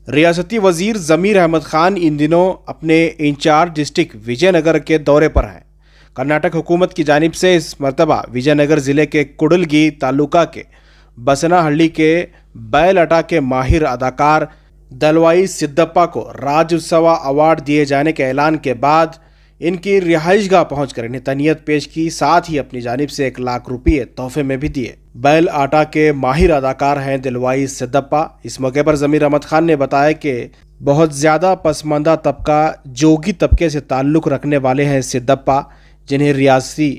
रियासती वजीर ज़मीर अहमद खान इन दिनों अपने इंचार्ज डिस्ट्रिक्ट विजयनगर के दौरे पर हैं। कर्नाटक हुकूमत की जानिब से इस मरतबा विजयनगर ज़िले के कुडलगी तालुका के बसनाहल्ली के बैल अटा के माहिर अदाकार दलवाई सिद्धप्पा को राज्योत्सव अवार्ड दिए जाने के ऐलान के बाद इनकी रिहाइशगाह पहुंचकर इन्हें तनियत पेश की, साथ ही अपनी जानिब से 1 लाख रुपये तोहफे में भी दिए। बैल आटा के माहिर अदाकार हैं दिलवाई सिद्धप्पा। इस मौके पर ज़मीर अहमद खान ने बताया कि बहुत ज़्यादा पसमानदा तबका जोगी तबके से ताल्लुक़ रखने वाले हैं सिद्धप्पा, जिन्हें रियासती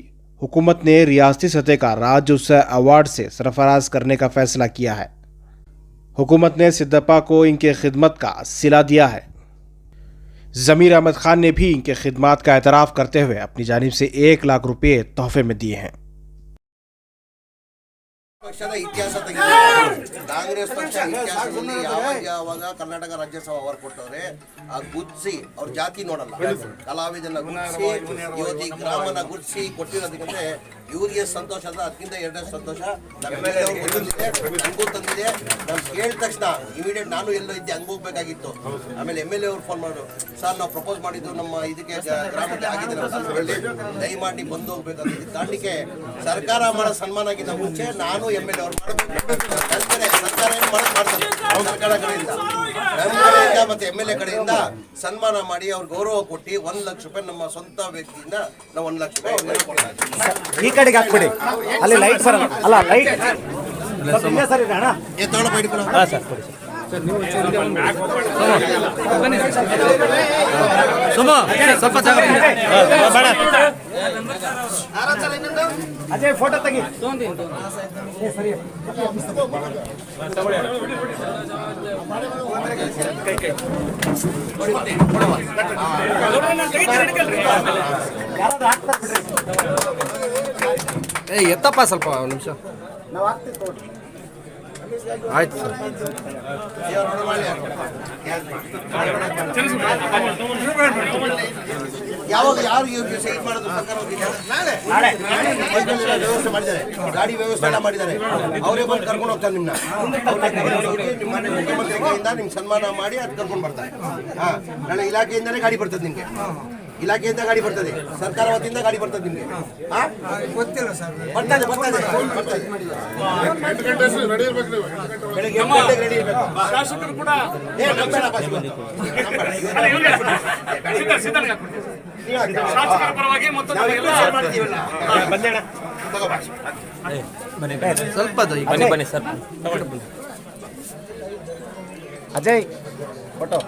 हुकूमत ने रियासती सतह का राज्योत्सव अवार्ड से सरफराज करने का फैसला किया है। हुकूमत ने सिद्धप्पा को इनके खिदमत का सिला दिया है। ज़मीर अहमद खान ने भी इनके खिदमात का एतराफ़ करते हुए अपनी जानिब से 1 लाख रुपये तोहफे में दिए हैं। ಪಕ್ಷದ ಇತಿಹಾಸ ಕಾಂಗ್ರೆಸ್ ಪಕ್ಷ ಇತಿಹಾಸದಲ್ಲಿ ಯಾವಾಗ ಕರ್ನಾಟಕ ರಾಜ್ಯೋತ್ಸವ ಅವಾರ್ಡ್ ಕೊಟ್ಟವ್ರೆ ಆ ಗುರ್ಸಿ ಅವ್ರ ಜಾತಿ ನೋಡಲ್ಲ, ಕಲಾವಿದನ್ನ ಗುರ್ಸಿ ಇವತ್ತು ಈ ಗ್ರಾಮನ ಗುರ್ಸಿ ಕೊಟ್ಟಿರೋದಕ್ಕೆ ಇವ್ರಿಗೆ ಸಂತೋಷ ಅಲ್ಲ, ಅದಕ್ಕಿಂತ ಎರಡನೇ ಸಂತೋಷ ನನಗೂ ತಂದಿದೆ. ನಾನು ಕೇಳಿದ ತಕ್ಷಣ ಇಮಿಡಿಯೇಟ್ ನಾನು ಎಲ್ಲೋ ಇದ್ದೆ, ಹಂಗೆ ಹೋಗ್ಬೇಕಾಗಿತ್ತು. ಆಮೇಲೆ MLA ಅವ್ರು ಫೋನ್ ಮಾಡೋರು, ಸರ್ ನಾವು ಪ್ರಪೋಸ್ ಮಾಡಿದ್ದು ನಮ್ಮ ಇದಕ್ಕೆ ಗ್ರಾಮಕ್ಕೆ ಆಗಿದೆ, ದಯಮಾಡಿ ಬಂದು ಹೋಗ್ಬೇಕಂತ. ಕಾರಣಕ್ಕೆ ಸರ್ಕಾರ ಮಾಡೋ ಸನ್ಮಾನಕ್ಕಿಂತ ಮುಂಚೆ ನಾನು MLA ಅವ್ರು ಸರ್ಕಾರ ಏನು ಮಾಡ್ತಾರೆ ಸರ್ಕಾರ ಕಡೆಯಿಂದ ಮತ್ತೆ MLA ಕಡೆಯಿಂದ ಸನ್ಮಾನ ಮಾಡಿ ಅವ್ರ ಗೌರವ ಕೊಟ್ಟು 1 ಲಕ್ಷ ರೂಪಾಯಿ ನಮ್ಮ ಸ್ವಂತ ವ್ಯಕ್ತಿಯಿಂದ ನಾವು 1 ಲಕ್ಷ ರೂಪಾಯಿ ಈ ಕಡೆಗೆ ಹಾಕ್ಬಿಡಿ. ಅಲ್ಲಿ ಲೈಟ್ ಬರಲ್ಲ, ಅಲ್ಲ ಲೈಟ್ ಸರ್ ಇದೆ ಅಣ್ಣ. ತಗೊಳ್ಳಪ್ಪ ಹಿಡ್ಕೊಳ್ಳ. ಹಾಂ ಸರ್ ಕೊಡಿ ಸ್ವಲ್ಪ ಅಜಯ್ ಫೋಟೋ ತೆಗಿ. ಸರಿ ಎತ್ತಪ್ಪ ಸ್ವಲ್ಪ ನಿಮಿಷ ನಾವು ಆಗ್ತಿತ್ತು. ಆಯ್ತು ಸರ್. ಯಾವಾಗ ಯಾರು ಸೈನ್ ಮಾಡೋದು ಸರ್ಕಾರ ವ್ಯವಸ್ಥೆ ಮಾಡಿದ್ದಾರೆ, ಗಾಡಿ ವ್ಯವಸ್ಥೆ ಎಲ್ಲ ಮಾಡಿದ್ದಾರೆ. ಅವರೇ ಬಂದು ಕರ್ಕೊಂಡು ಹೋಗ್ತಾರೆ ನಿಮ್ಮನ್ನ. ನಿಮ್ಮ ಮುಖ್ಯಮಂತ್ರಿ ಕಡೆಯಿಂದ ನಿಮ್ಗೆ ಸನ್ಮಾನ ಮಾಡಿ ಅದು ಕರ್ಕೊಂಡು ಬರ್ತಾರೆ. ಹಾಂ, ನಾಳೆ ಇಲಾಖೆಯಿಂದನೇ ಗಾಡಿ ಬರ್ತದೆ ನಿಮಗೆ, ಇಲಾಖೆಯಿಂದ ಗಾಡಿ ಬರ್ತದೆ, ಸರ್ಕಾರ ವತಿಯಿಂದ ಗಾಡಿ ಬರ್ತದೆ ನಿಮಗೆ. ಗೊತ್ತಿಲ್ಲ ಸರ್, ಬರ್ತದೆ ಬೆಳಗ್ಗೆ 8 ಗಂಟೆಗೆ ರೆಡಿ ಇರಬೇಕು. ಶಾಸಕರು ಕೂಡ ಸ್ವಲ್ಪ ಬನ್ನಿ ಸರ್. ಅಜಯ್ ಫೋಟೋ